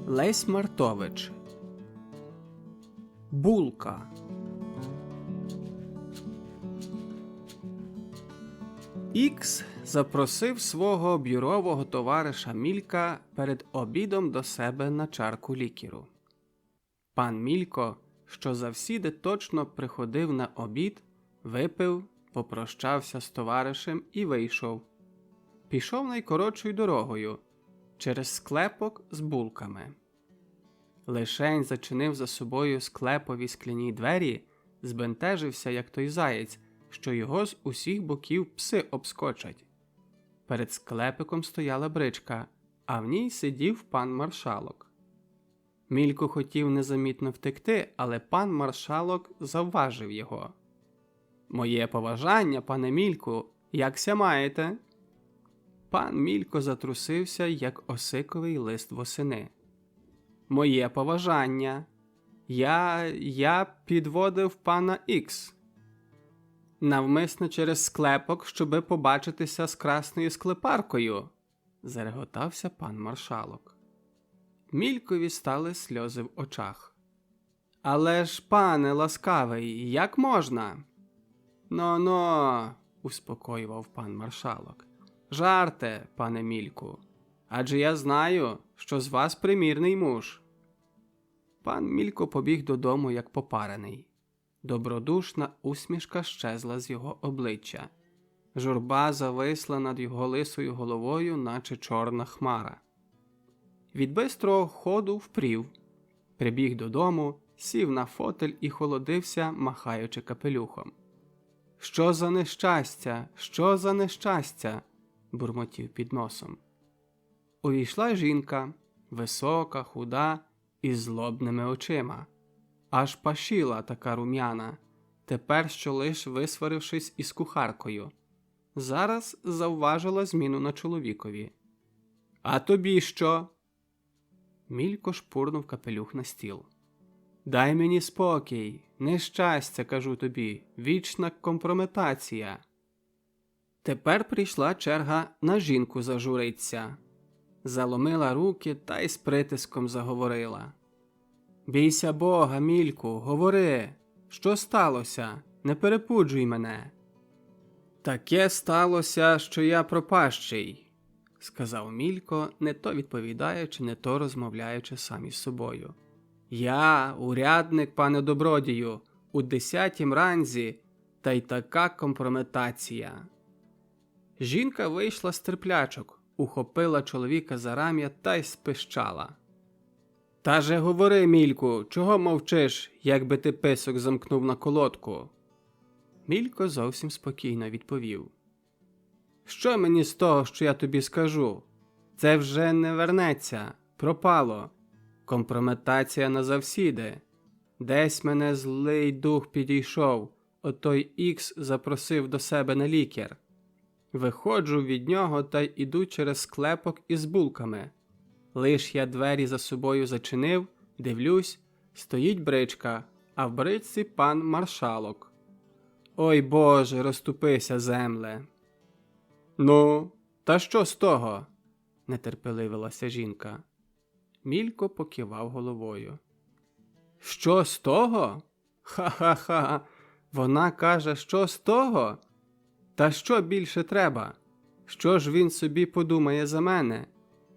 Лесь Мартович. Булка. Ікс запросив свого бюрового товариша Мілька перед обідом до себе на чарку лікеру. Пан Мілько, що завсіди точно приходив на обід, випив, попрощався з товаришем і вийшов. Пішов найкоротшою дорогою, через склепок з булками. Лишень зачинив за собою склепові скляні двері, збентежився, як той заєць, що його з усіх боків пси обскочать. Перед склепиком стояла бричка, а в ній сидів пан маршалок. Мілько хотів незамітно втекти, але пан маршалок завважив його. «Моє поважання, пане Мільку, якся маєте?» Пан Мілько затрусився, як осиковий лист восени. «Моє поважання. Я підводив пана Ікс. Навмисно через склепок, щоби побачитися з красною склепаркою», – зареготався пан маршалок. Мількові стали сльози в очах. «Але ж, пане ласкавий, як можна?» «Но-но», – успокоював пан маршалок. «Жарте, пане Мільку, адже я знаю, що з вас примірний муж». Пан Мілько побіг додому, як попарений. Добродушна усмішка щезла з його обличчя. Журба зависла над його лисою головою, наче чорна хмара. Від бистрого ходу впрів. Прибіг додому, сів на фотель і холодився, махаючи капелюхом. «Що за нещастя? Що за нещастя?» – бурмотів під носом. Увійшла жінка, висока, худа, із злобними очима. Аж пашіла така рум'яна, тепер що лиш висварившись із кухаркою. Зараз завважила зміну на чоловікові. «А тобі що?» Мілько шпурнув капелюх на стіл. «Дай мені спокій, нещастя, кажу тобі, вічна компрометація». Тепер прийшла черга на жінку зажуриться. Заломила руки та й з притиском заговорила. «Бійся Бога, Мільку, говори, що сталося? Не перепуджуй мене». «Таке сталося, що я пропащий», – сказав Мілько, не то відповідаючи, не то розмовляючи сам із собою. «Я, урядник, пане добродію, у 10-м ранзі, та й така компрометація». Жінка вийшла з терплячок, ухопила чоловіка за рам'я та й спищала. «Та же говори, Мільку, чого мовчиш, якби ти писок замкнув на колодку?» Мілько зовсім спокійно відповів. «Що мені з того, що я тобі скажу? Це вже не вернеться, пропало. Компрометація назавсіди. Десь мене злий дух підійшов, отой Ікс запросив до себе на лікер. Виходжу від нього та й іду через склепок із булками. Лиш я двері за собою зачинив, дивлюсь, стоїть бричка, а в бричці пан маршалок. Ой Боже, розступися, земле!» «Ну, та що з того?» – нетерпеливилася жінка. Мілько покивав головою. «Що з того? Ха-ха-ха! Вона каже, що з того? Та що більше треба? Що ж він собі подумає за мене?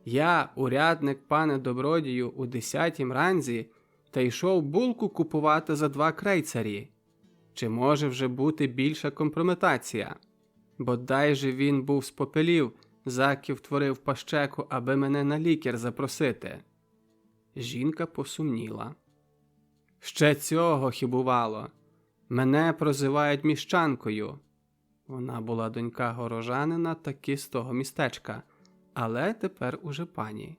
Я, урядник, пане добродію, у 10-м ранзі, та йшов булку купувати за 2 крейцарі. Чи може вже бути більша компрометація? Бодай же він був з попелів, заків творив пащеку, аби мене на лікер запросити». Жінка посумніла. «Ще цього хібувало. Мене прозивають міщанкою». Вона була донька горожанина таки з того містечка, але тепер уже пані.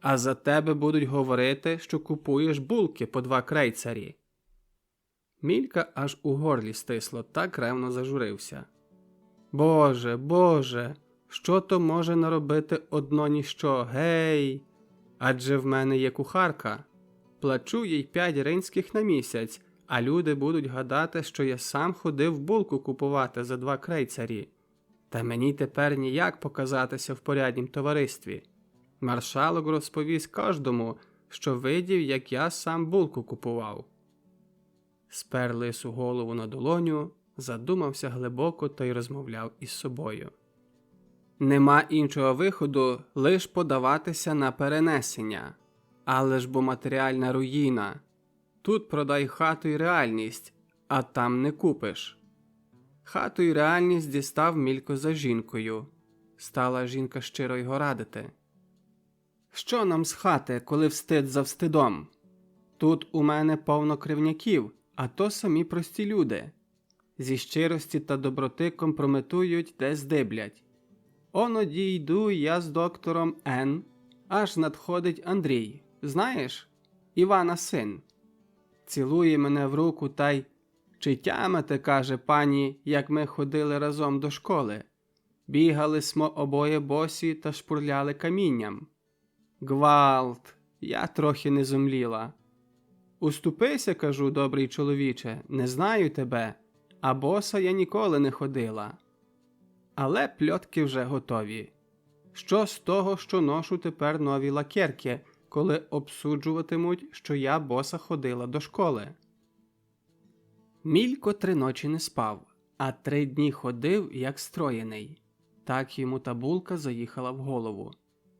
«А за тебе будуть говорити, що купуєш булки по 2 крейцарі». Мілька аж у горлі стисло, так ревно зажурився. «Боже, Боже, що то може наробити одно ніщо, гей! Адже в мене є кухарка. Плачу їй 5 ринських на місяць, а люди будуть гадати, що я сам ходив булку купувати за 2 крейцарі. Та мені тепер ніяк показатися в поряднім товаристві. Маршалок розповість кожному, що видів, як я сам булку купував. Спер лису голову на долоню, задумався глибоко та й розмовляв із собою. Нема іншого виходу, лиш подаватися на перенесення. Але ж бо матеріальна руїна. Тут продай хату й реальність, а там не купиш. Хату й реальність дістав Мілько за жінкою. Стала жінка щиро його радити. Що нам з хати, коли встид за встидом? Тут у мене повно кривняків, а то самі прості люди. Зі щирості та доброти компрометують, де здиблять. Оноді йду я з доктором Н, аж надходить Андрій. Знаєш? Івана син. Цілує мене в руку та й «Чи тямите, – каже пані, – як ми ходили разом до школи? Бігали смо обоє босі та шпурляли камінням. Гвалт! Я трохи не зумліла. Уступися, – кажу, добрий чоловіче, – не знаю тебе, а боса я ніколи не ходила. Але пльотки вже готові. Що з того, що ношу тепер нові лакерки, коли обсуджуватимуть, що я боса ходила до школи? Мілько 3 ночі не спав, а 3 дні ходив, як строєний. Так йому та булка заїхала в голову.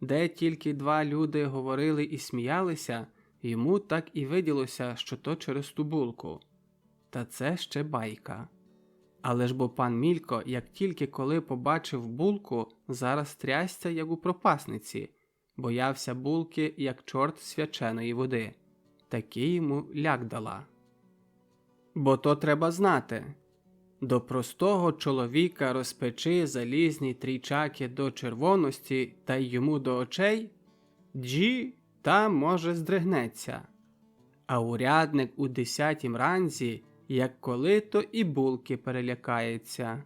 Де тільки 2 люди говорили і сміялися, йому так і виділося, що то через ту булку. Та це ще байка. Але ж бо пан Мілько, як тільки коли побачив булку, зараз трясся, як у пропасниці. Боявся булки, як чорт свяченої води. Таки йому ляк дала. Бо то треба знати. До простого чоловіка розпечи залізні трійчаки до червоності та й йому до очей, джі, та може здригнеться. А урядник у 10-м ранзі, як коли то і булки перелякається.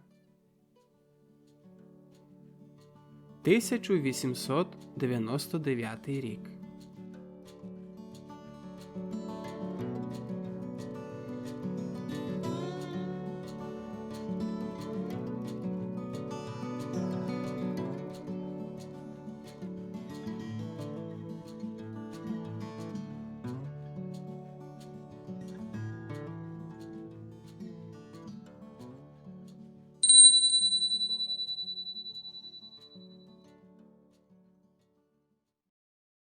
1899 рік.